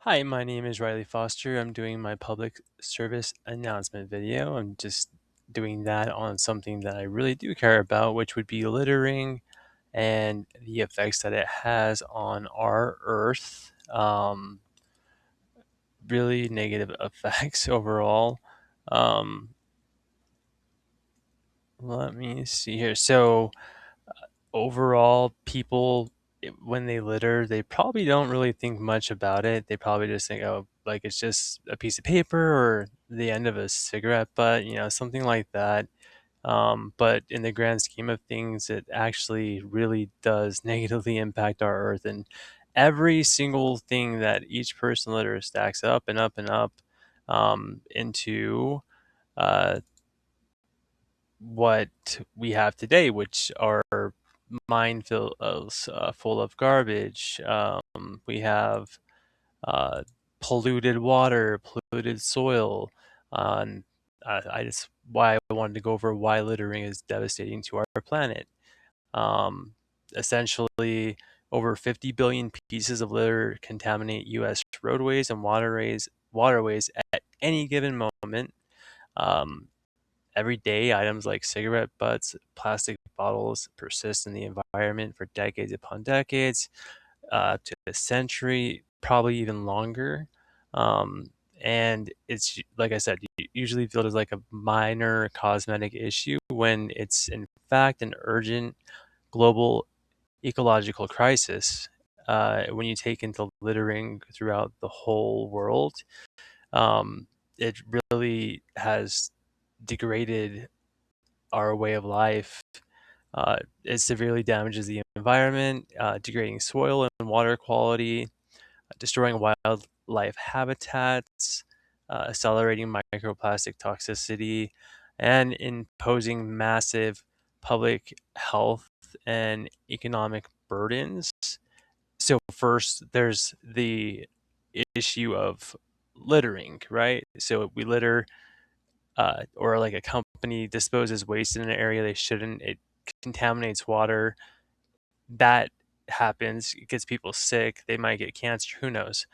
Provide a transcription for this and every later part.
Hi, my name is Riley Foster. I'm doing my public service announcement video. I'm just doing that on something that I really do care about, which would be littering and the effects that it has on our Earth. Really negative effects overall. Um, Let me see here. So, overall, people when they litter, they probably don't really think much about it. They probably just think, oh, like it's just a piece of paper or the end of a cigarette butt, something like that. But in the grand scheme of things, it actually really does negatively impact our earth. And every single thing that each person litters stacks up and up and up into uh, what we have today, which are full of garbage. We have uh, polluted water, polluted soil. And I just why I wanted to go over why littering is devastating to our planet. Um, Essentially, over 50 billion pieces of litter contaminate U.S. roadways and waterways at any given moment. Um, Every day, items like cigarette butts, plastic bottles persist in the environment for decades upon decades, up to a century, probably even longer. Um, and it's like I said, usually viewed as like a minor cosmetic issue when it's in fact an urgent global ecological crisis. When you take into littering throughout the whole world, um, it really has degraded our way of life. It severely damages the environment, degrading soil and water quality, destroying wildlife habitats, accelerating microplastic toxicity, and imposing massive public health and economic burdens. So, first, there's the issue of littering, right? So, we litter, or like a company disposes waste in an area they shouldn't, it contaminates water. That happens, it gets people sick, they might get cancer, who knows?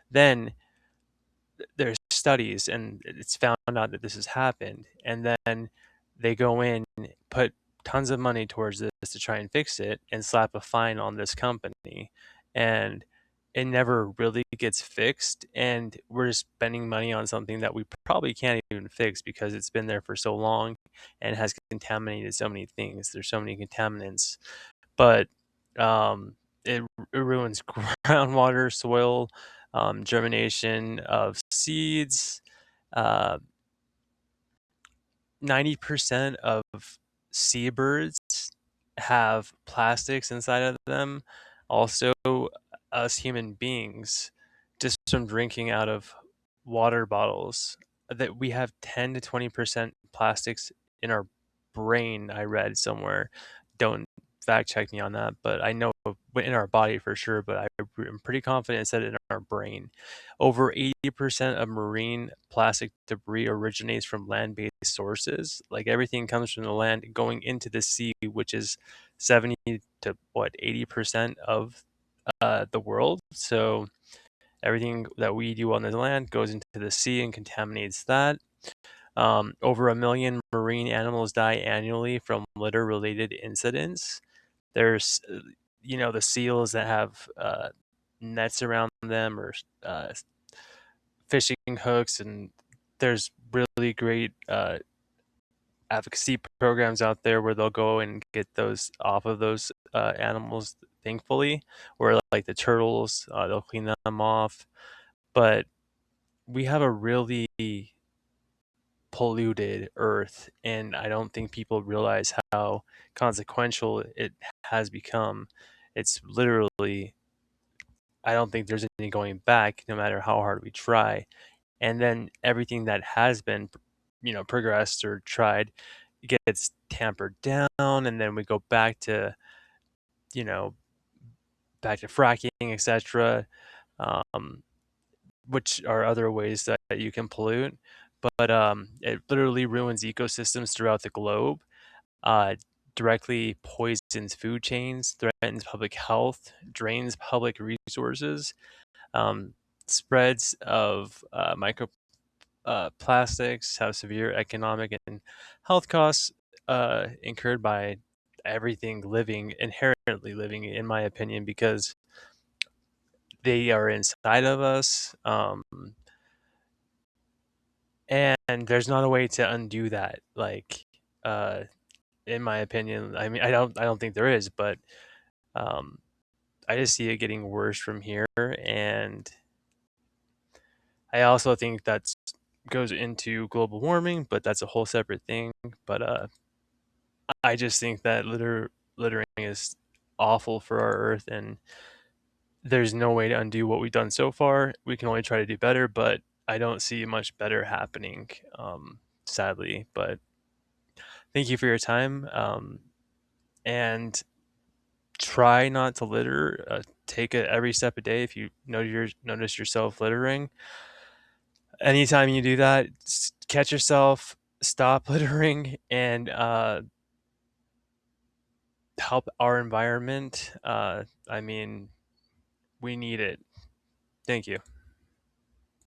Then there's studies and it's found out that this has happened, and then they go in, put tons of money towards this to try and fix it and slap a fine on this company, and it never really gets fixed, and we're just spending money on something that we probably can't even fix because it's been there for so long and has contaminated so many things. There's so many contaminants, but it ruins groundwater, soil, germination of seeds. Uh, 90% of seabirds have plastics inside of them. Also, us human beings, just from drinking out of water bottles, that we have 10 to 20% plastics in our brain. I read somewhere. Don't fact check me on that, but I know in our body for sure, but I'm pretty confident it said in our brain. Over 80% of marine plastic debris originates from land-based sources. Like everything comes from the land going into the sea, which is 70 to what 80% of the world. So everything that we do on the land goes into the sea and contaminates that. Over a million marine animals die annually from litter-related incidents. There's, the seals that have nets around them, or uh, fishing hooks, and there's really great advocacy programs out there where they'll go and get those off of those animals, thankfully, or like the turtles, they'll clean them off. But we have a really polluted earth, and I don't think people realize how consequential it has become. It's literally, I don't think there's any going back no matter how hard we try. And then everything that has been, progressed or tried gets tampered down, and then we go you know back to fracking, etc., um, which are other ways that you can pollute. But it literally ruins ecosystems throughout the globe, uh, directly poisons food chains, threatens public health, drains public resources. spreads of plastics have severe economic and health costs incurred by everything living, inherently living, in my opinion, because they are inside of us. And there's not a way to undo that. Like, uh, in my opinion, I mean, I don't think there is, but um, I just see it getting worse from here. And I also think that goes into global warming, but that's a whole separate thing. But I just think that littering is awful for our earth, and there's no way to undo what we've done so far. We can only try to do better, but I don't see much better happening, sadly. But thank you for your time, and try not to litter. Take it every step a day. If you notice yourself littering, anytime you do that, catch yourself, stop littering, and help our environment. I mean, we need it. Thank you.